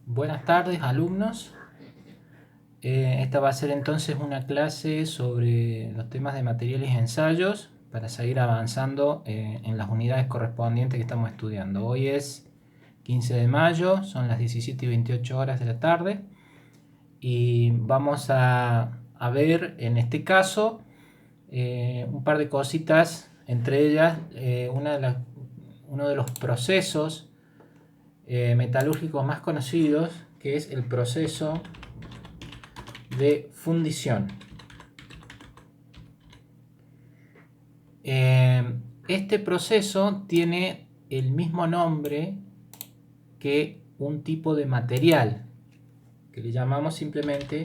Buenas tardes, alumnos. Esta va a ser entonces una clase sobre los temas de materiales y ensayos para seguir avanzando en las unidades correspondientes que estamos estudiando. Hoy es 15 de mayo, son las 17:28 de la tarde y vamos a ver en este caso un par de cositas, entre ellas uno de los procesos metalúrgicos más conocidos, que es el proceso de fundición. Este proceso tiene el mismo nombre que un tipo de material que le llamamos simplemente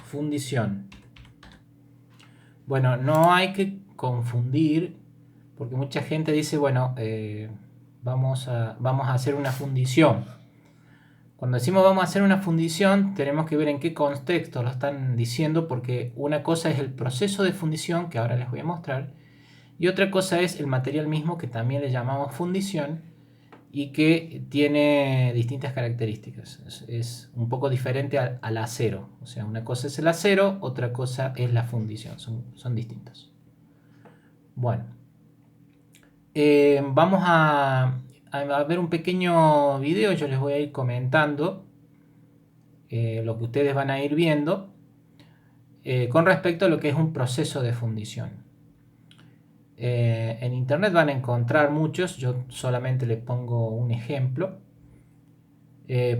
fundición. Bueno, no hay que confundir, porque mucha gente dice, bueno, vamos a hacer una fundición. Cuando decimos vamos a hacer una fundición, tenemos que ver en qué contexto lo están diciendo, porque una cosa es el proceso de fundición, que ahora les voy a mostrar, y otra cosa es el material mismo, que también le llamamos fundición, y que tiene distintas características. Es un poco diferente al acero. O sea, una cosa es el acero, otra cosa es la fundición. Son distintos. Bueno, vamos a ver un pequeño video. Yo les voy a ir comentando lo que ustedes van a ir viendo con respecto a lo que es un proceso de fundición. En internet van a encontrar muchos, yo solamente les pongo un ejemplo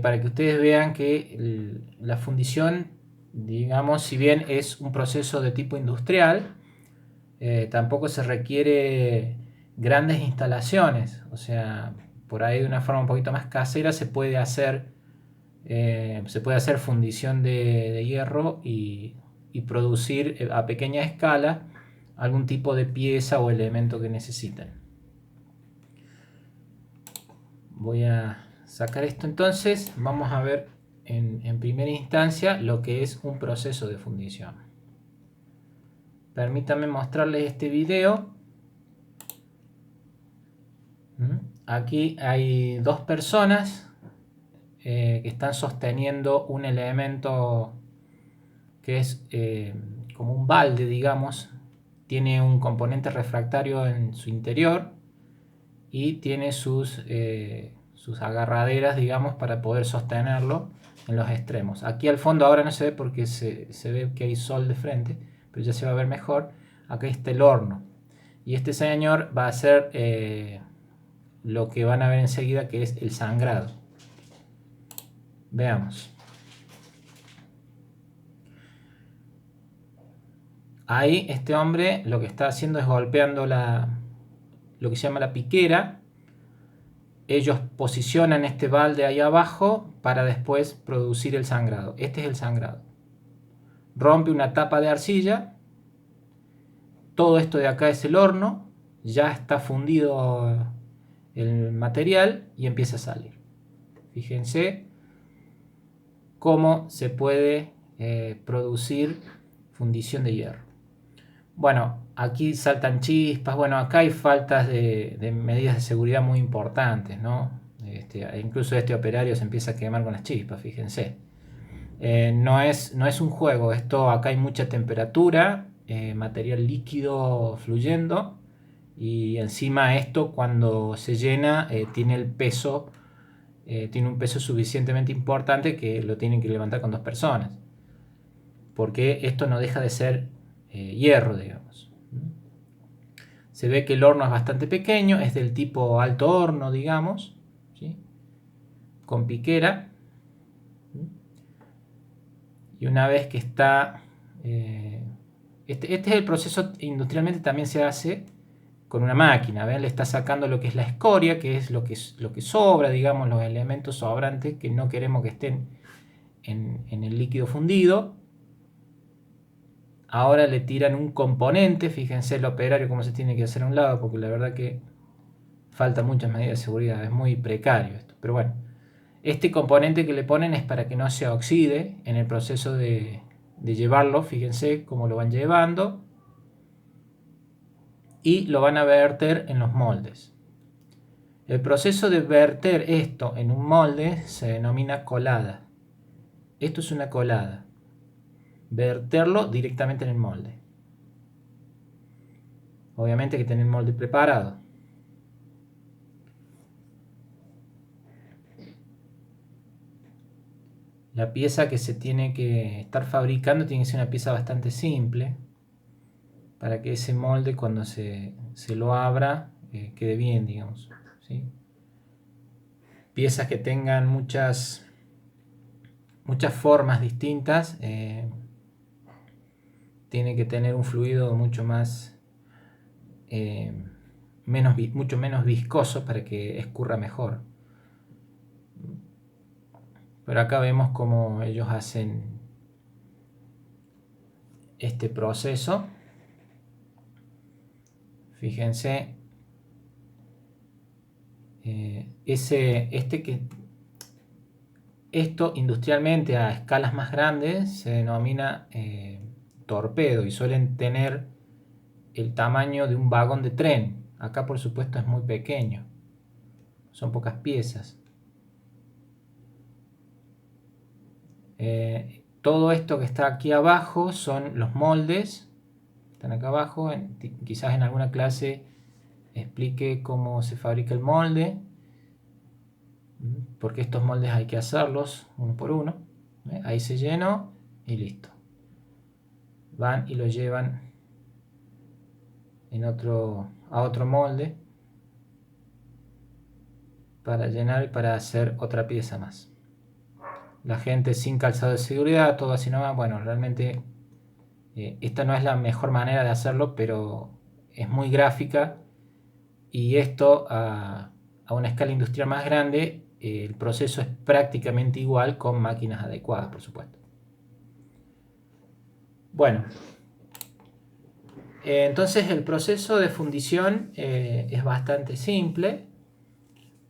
para que ustedes vean que la fundición, digamos, si bien es un proceso de tipo industrial, tampoco se requiere grandes instalaciones. O sea, por ahí de una forma un poquito más casera se puede hacer fundición de hierro y producir a pequeña escala algún tipo de pieza o elemento que necesiten. Voy a sacar esto entonces. Vamos a ver en primera instancia lo que es un proceso de fundición. Permítanme mostrarles este video. Aquí hay dos personas que están sosteniendo un elemento que es como un balde, digamos. Tiene un componente refractario en su interior y tiene sus agarraderas, digamos, para poder sostenerlo en los extremos. Aquí al fondo ahora no se ve porque se ve que hay sol de frente, pero ya se va a ver mejor. Acá está el horno y este señor va a hacer lo que van a ver enseguida, que es el sangrado. Veamos. Ahí este hombre lo que está haciendo es golpeando lo que se llama la piquera. Ellos posicionan este balde ahí abajo para después producir el sangrado. Este es el sangrado. Rompe una tapa de arcilla. Todo esto de acá es el horno. Ya está fundido el material y empieza a salir. Fíjense cómo se puede producir fundición de hierro. Bueno, aquí saltan chispas. Bueno, acá hay faltas de medidas de seguridad muy importantes, ¿no? Incluso este operario se empieza a quemar con las chispas, fíjense. No es un juego, esto acá hay mucha temperatura, material líquido fluyendo, y encima esto cuando se llena tiene el peso, tiene un peso suficientemente importante que lo tienen que levantar con dos personas, porque esto no deja de ser hierro, digamos. Se ve que el horno es bastante pequeño, es del tipo alto horno, digamos, ¿sí? Con piquera. Y una vez que está... este es el proceso, industrialmente también se hace con una máquina. ¿Ven? Le está sacando lo que es la escoria, que es lo que sobra, digamos, los elementos sobrantes que no queremos que estén en el líquido fundido. Ahora le tiran un componente, fíjense el operario cómo se tiene que hacer a un lado, porque la verdad que falta muchas medidas de seguridad, es muy precario esto. Pero bueno, este componente que le ponen es para que no se oxide en el proceso de llevarlo. Fíjense cómo lo van llevando y lo van a verter en los moldes. El proceso de verter esto en un molde se denomina colada. Esto es una colada. Verterlo directamente en el molde. Obviamente hay que tener el molde preparado. La pieza que se tiene que estar fabricando tiene que ser una pieza bastante simple para que ese molde, cuando se lo abra, quede bien, digamos, ¿sí? Piezas que tengan muchas formas distintas, tiene que tener un fluido mucho más mucho menos viscoso para que escurra mejor. Pero acá vemos cómo ellos hacen este proceso. Fíjense, esto industrialmente a escalas más grandes se denomina torpedo y suelen tener el tamaño de un vagón de tren. Acá por supuesto es muy pequeño, son pocas piezas. Todo esto que está aquí abajo son los moldes, están acá abajo. Quizás en alguna clase explique cómo se fabrica el molde, porque estos moldes hay que hacerlos uno por uno. Ahí se llenó y listo. Van y lo llevan a otro molde para llenar y para hacer otra pieza más. La gente sin calzado de seguridad, todo así nomás. Bueno, realmente esta no es la mejor manera de hacerlo, pero es muy gráfica, y esto a una escala industrial más grande, el proceso es prácticamente igual con máquinas adecuadas, por supuesto. Bueno, entonces el proceso de fundición es bastante simple.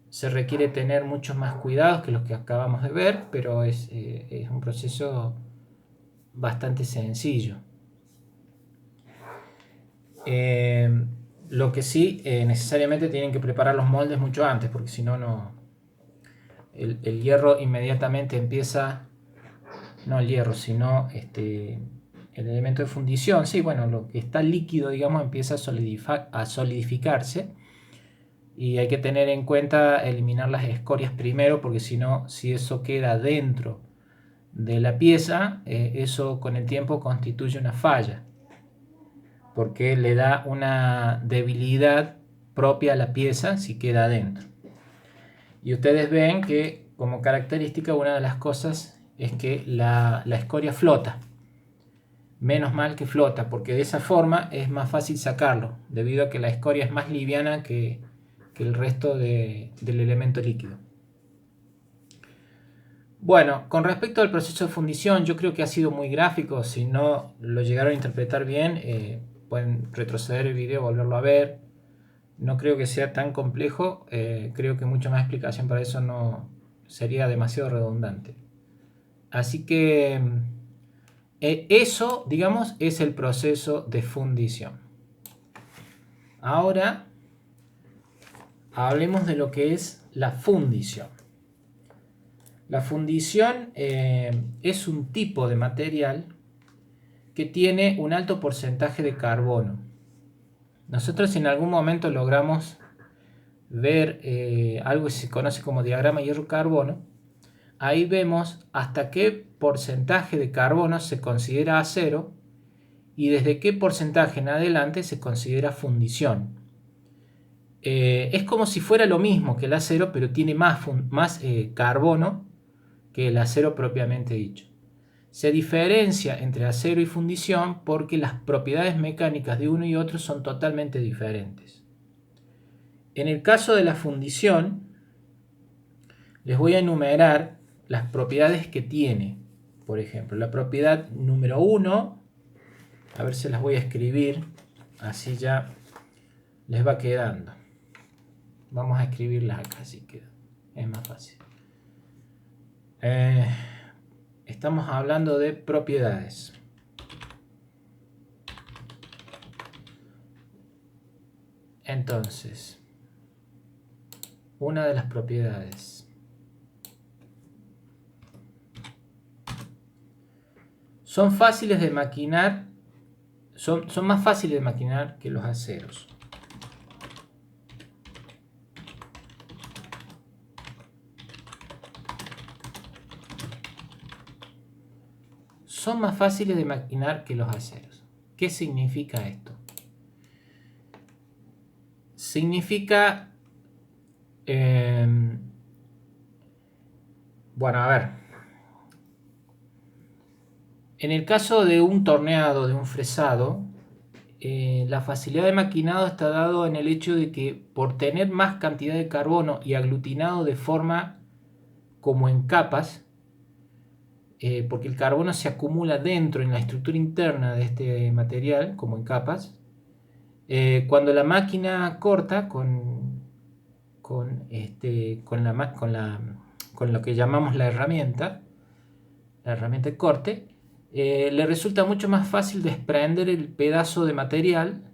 Se requiere tener muchos más cuidados que los que acabamos de ver, pero es un proceso bastante sencillo. Lo que sí, necesariamente tienen que preparar los moldes mucho antes, porque si no, el hierro inmediatamente empieza, no el hierro, sino el elemento de fundición, sí, bueno, lo que está líquido, digamos, empieza a solidificarse, y hay que tener en cuenta eliminar las escorias primero, porque si no, si eso queda dentro de la pieza, eso con el tiempo constituye una falla, porque le da una debilidad propia a la pieza si queda adentro. Y ustedes ven que como característica una de las cosas es que la escoria flota. Menos mal que flota, porque de esa forma es más fácil sacarlo, debido a que la escoria es más liviana que el resto del elemento líquido. Bueno, con respecto al proceso de fundición, yo creo que ha sido muy gráfico. Si no lo llegaron a interpretar bien, pueden retroceder el video, volverlo a ver. No creo que sea tan complejo. Creo que mucha más explicación para eso no sería demasiado redundante. Así que eso, digamos, es el proceso de fundición. Ahora hablemos de lo que es la fundición. La fundición es un tipo de material que tiene un alto porcentaje de carbono. Nosotros en algún momento logramos ver algo que se conoce como diagrama hierro-carbono. Ahí vemos hasta qué porcentaje de carbono se considera acero y desde qué porcentaje en adelante se considera fundición. Es como si fuera lo mismo que el acero, pero tiene más carbono que el acero propiamente dicho. Se diferencia entre acero y fundición porque las propiedades mecánicas de uno y otro son totalmente diferentes. En el caso de la fundición, les voy a enumerar las propiedades que tiene. Por ejemplo, la propiedad número 1, a ver si las voy a escribir, así ya les va quedando. Vamos a escribirlas acá, así que es más fácil. Estamos hablando de propiedades. Entonces, una de las propiedades. Son fáciles de maquinar, son más fáciles de maquinar que los aceros. Son más fáciles de maquinar que los aceros. ¿Qué significa esto? Significa, bueno, a ver, en el caso de un torneado, de un fresado, la facilidad de maquinado está dado en el hecho de que por tener más cantidad de carbono y aglutinado de forma como en capas, porque el carbono se acumula dentro en la estructura interna de este material como en capas, cuando la máquina corta con lo que llamamos la herramienta de corte, le resulta mucho más fácil desprender el pedazo de material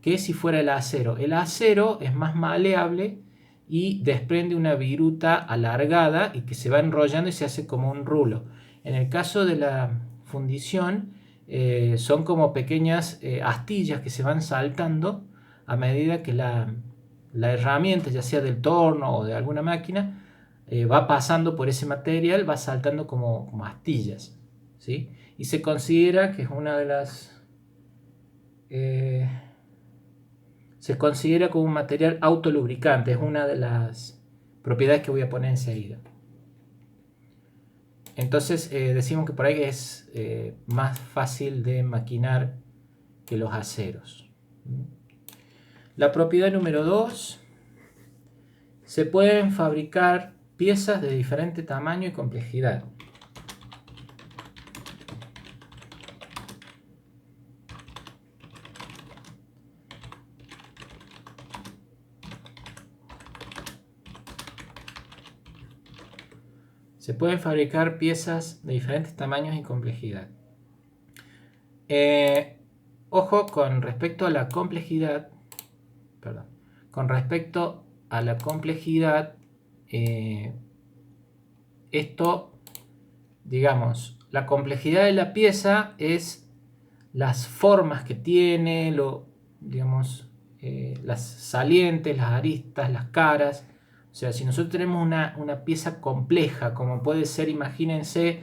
que si fuera el acero. El acero es más maleable y desprende una viruta alargada y que se va enrollando y se hace como un rulo. En el caso de la fundición, son como pequeñas astillas que se van saltando a medida que la herramienta, ya sea del torno o de alguna máquina, va pasando por ese material, va saltando como astillas, ¿sí? Y se considera que es una de las... se considera como un material autolubricante, es una de las propiedades que voy a poner enseguida. Entonces decimos que por ahí es más fácil de maquinar que los aceros. La propiedad número 2, se pueden fabricar piezas de diferente tamaño y complejidad. Se pueden fabricar piezas de diferentes tamaños y complejidad. Ojo con respecto a la complejidad. Perdón. Con respecto a la complejidad, esto, digamos, la complejidad de la pieza es las formas que tiene, digamos, las salientes, las aristas, las caras. O sea, si nosotros tenemos una pieza compleja, como puede ser, imagínense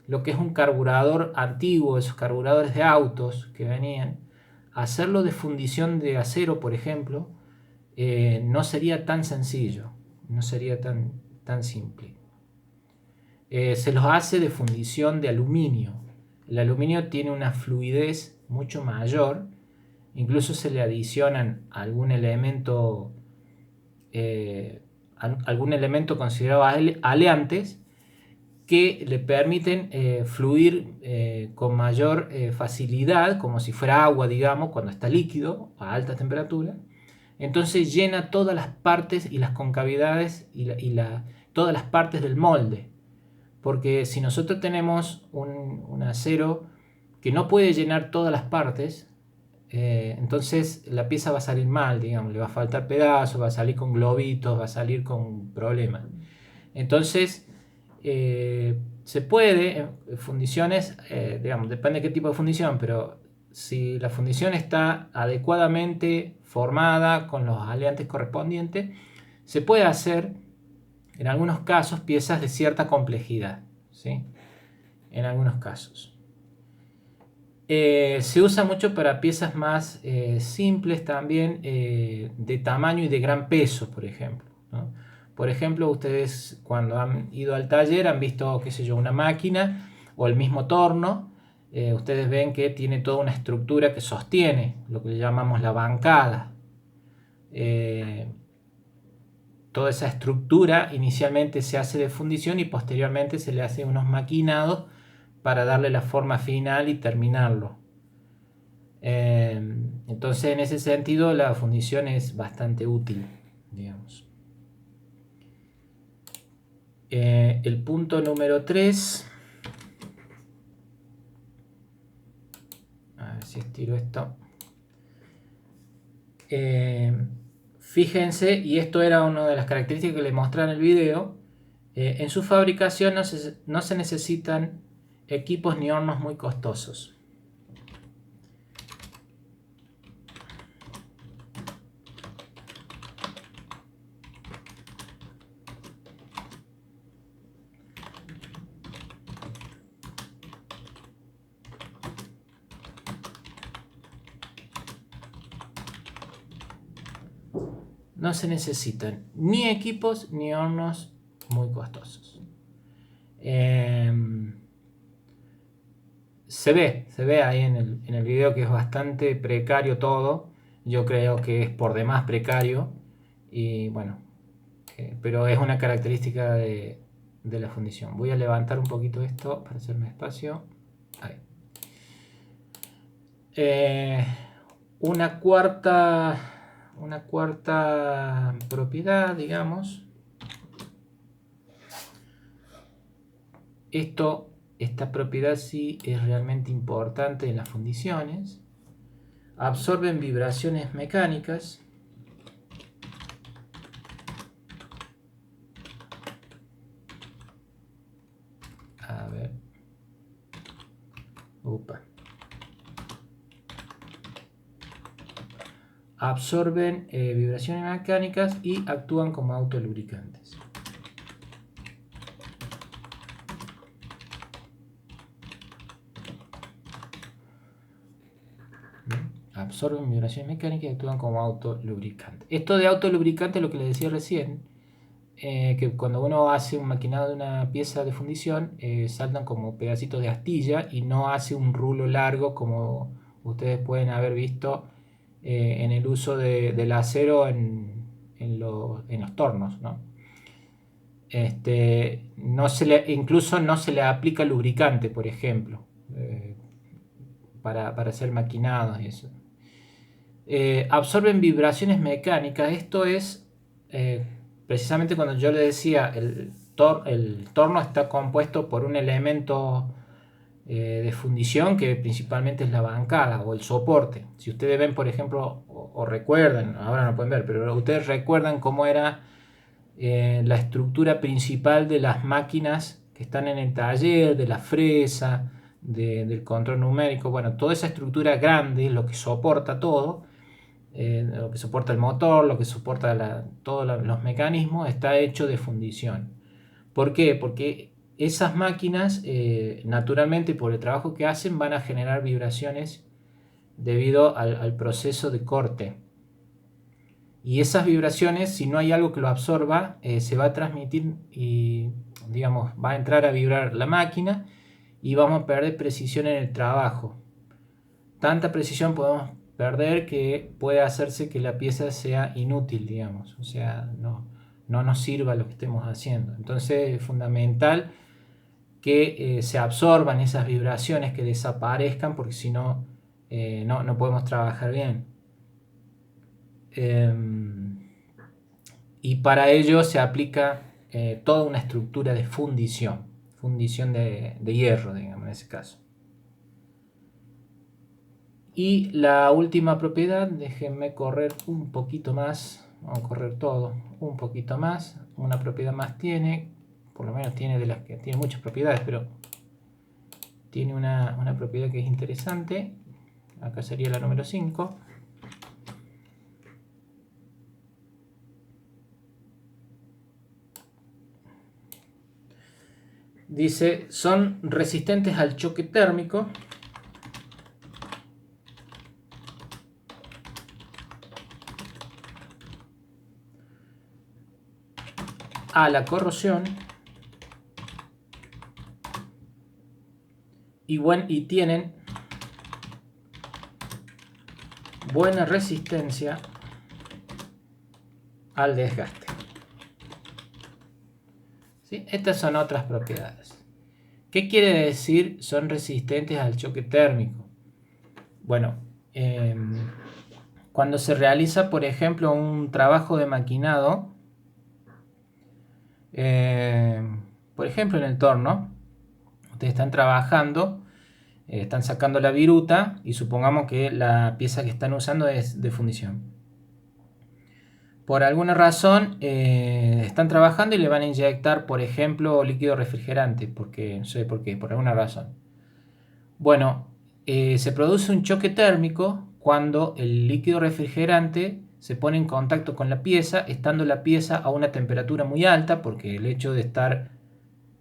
lo que es un carburador antiguo, esos carburadores de autos que venían, hacerlo de fundición de acero, por ejemplo, no sería tan sencillo, no sería tan simple. Se los hace de fundición de aluminio. El aluminio tiene una fluidez mucho mayor, incluso se le adicionan algún elemento considerado aleantes que le permiten fluir con mayor facilidad, como si fuera agua, digamos, cuando está líquido a alta temperatura. Entonces llena todas las partes y las concavidades y todas las partes del molde. Porque si nosotros tenemos un acero que no puede llenar todas las partes, entonces la pieza va a salir mal, digamos, le va a faltar pedazos, va a salir con globitos, va a salir con problemas. Entonces, se puede, fundiciones, digamos, depende de qué tipo de fundición, pero si la fundición está adecuadamente formada con los aleantes correspondientes, se puede hacer en algunos casos piezas de cierta complejidad, ¿sí? En algunos casos. Se usa mucho para piezas más simples también, de tamaño y de gran peso, por ejemplo, ¿no? Por ejemplo, ustedes cuando han ido al taller han visto, qué sé yo, una máquina o el mismo torno. Ustedes ven que tiene toda una estructura que sostiene lo que llamamos la bancada. Toda esa estructura inicialmente se hace de fundición y posteriormente se le hace unos maquinados para darle la forma final y terminarlo. Entonces, en ese sentido, la fundición es bastante útil, digamos. El punto número 3. A ver si estiro esto. Fíjense, y esto era una de las características que les mostré en el video, en su fabricación no se necesitan equipos ni hornos muy costosos. No se necesitan ni equipos ni hornos muy costosos. Se ve ahí en el video que es bastante precario todo. Yo creo que es por demás precario. Y bueno, pero es una característica de la fundición. Voy a levantar un poquito esto para hacerme espacio. Ahí. Una cuarta propiedad, digamos. Esta propiedad sí es realmente importante en las fundiciones. Absorben vibraciones mecánicas. A ver. Upa. Absorben vibraciones mecánicas y actúan como autolubricantes. Absorben vibraciones mecánicas y actúan como autolubricante. Esto de autolubricante es lo que les decía recién, que cuando uno hace un maquinado de una pieza de fundición, saltan como pedacitos de astilla y no hace un rulo largo como ustedes pueden haber visto en el uso del acero en los tornos, ¿no? Incluso no se le aplica lubricante, por ejemplo, para hacer maquinados y eso. Absorben vibraciones mecánicas. Esto es precisamente cuando yo le decía el torno está compuesto por un elemento de fundición que principalmente es la bancada o el soporte. Si ustedes ven, por ejemplo, o recuerdan, ahora no pueden ver, pero ustedes recuerdan cómo era la estructura principal de las máquinas que están en el taller, de la fresa, del control numérico. Bueno, toda esa estructura grande, lo que soporta todo, lo que soporta el motor, lo que soporta todos los mecanismos, está hecho de fundición. ¿Por qué? Porque esas máquinas, naturalmente, por el trabajo que hacen, van a generar vibraciones debido al proceso de corte. Y esas vibraciones, si no hay algo que lo absorba, se va a transmitir y, digamos, va a entrar a vibrar la máquina y vamos a perder precisión en el trabajo. Tanta precisión podemos perder que puede hacerse que la pieza sea inútil, digamos, o sea, no nos sirva lo que estemos haciendo. Entonces es fundamental que se absorban esas vibraciones, que desaparezcan, porque si no, no podemos trabajar bien. Y para ello se aplica toda una estructura de fundición de hierro, digamos, en ese caso. Y la última propiedad, déjenme correr un poquito más, vamos a correr todo un poquito más. Una propiedad más tiene, por lo menos tiene de las que tiene muchas propiedades, pero tiene una propiedad que es interesante. Acá sería la número 5. Dice, son resistentes al choque térmico, a la corrosión y tienen buena resistencia al desgaste. ¿Sí? Estas son otras propiedades. ¿Qué quiere decir son resistentes al choque térmico? Bueno, cuando se realiza, por ejemplo, un trabajo de maquinado, por ejemplo en el torno, ustedes están trabajando, están sacando la viruta y supongamos que la pieza que están usando es de fundición. por alguna razón están trabajando y le van a inyectar, por ejemplo, líquido refrigerante, porque no sé por qué, por alguna razón. Bueno, se produce un choque térmico cuando el líquido refrigerante se pone en contacto con la pieza, estando la pieza a una temperatura muy alta, porque el hecho de estar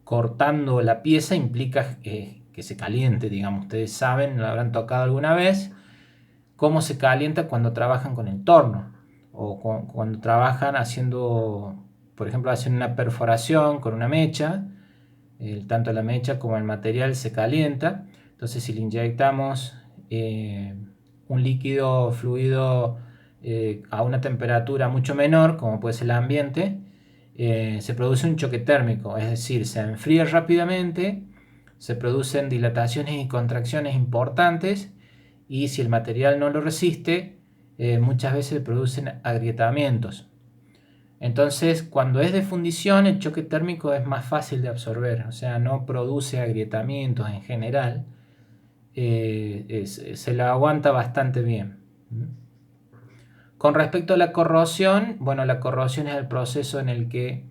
cortando la pieza implica que se caliente, digamos. Ustedes saben, lo habrán tocado alguna vez, cómo se calienta cuando trabajan con el torno o cuando trabajan haciendo, por ejemplo, haciendo una perforación con una mecha. Tanto la mecha como el material se calienta. Entonces, si le inyectamos un líquido fluido a una temperatura mucho menor, como puede ser el ambiente, se produce un choque térmico, es decir, se enfría rápidamente, se producen dilataciones y contracciones importantes, y si el material no lo resiste, muchas veces se producen agrietamientos. Entonces, cuando es de fundición, el choque térmico es más fácil de absorber, o sea, no produce agrietamientos en general, se la aguanta bastante bien. Con respecto a la corrosión, bueno, la corrosión es el proceso en el que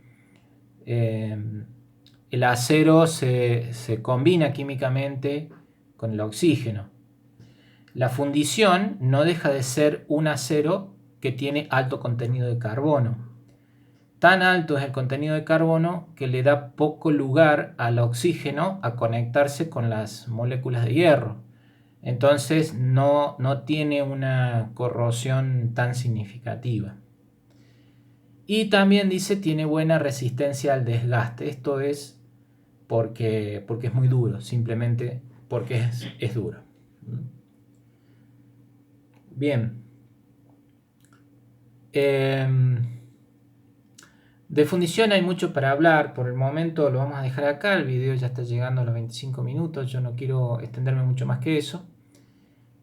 el acero se combina químicamente con el oxígeno. La fundición no deja de ser un acero que tiene alto contenido de carbono. Tan alto es el contenido de carbono que le da poco lugar al oxígeno a conectarse con las moléculas de hierro. Entonces no tiene una corrosión tan significativa. Y también dice tiene buena resistencia al desgaste. Esto es porque es muy duro, simplemente porque es duro. Bien. De fundición hay mucho para hablar, por el momento lo vamos a dejar acá, el video ya está llegando a los 25 minutos, yo no quiero extenderme mucho más que eso.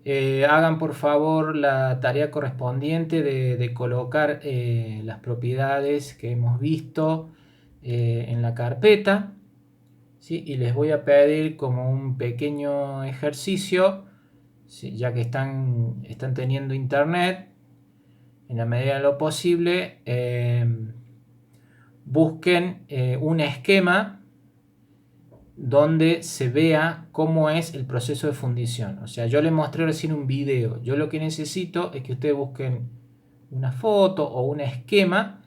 Hagan por favor la tarea correspondiente de colocar las propiedades que hemos visto en la carpeta, ¿sí? Y les voy a pedir como un pequeño ejercicio, ¿sí? Ya que están teniendo internet, en la medida de lo posible, busquen un esquema donde se vea cómo es el proceso de fundición. O sea, yo les mostré recién un video. Yo lo que necesito es que ustedes busquen una foto o un esquema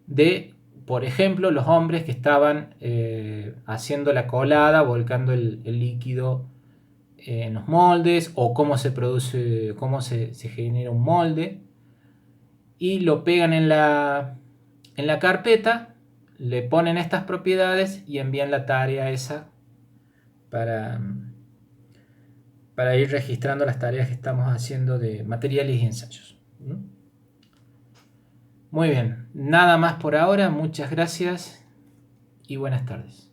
de, por ejemplo, los hombres que estaban haciendo la colada, volcando el líquido en los moldes, o cómo se produce, cómo se genera un molde, y lo pegan en la carpeta, le ponen estas propiedades y envían la tarea esa para ir registrando las tareas que estamos haciendo de materiales y ensayos. Muy bien, nada más por ahora, muchas gracias y buenas tardes.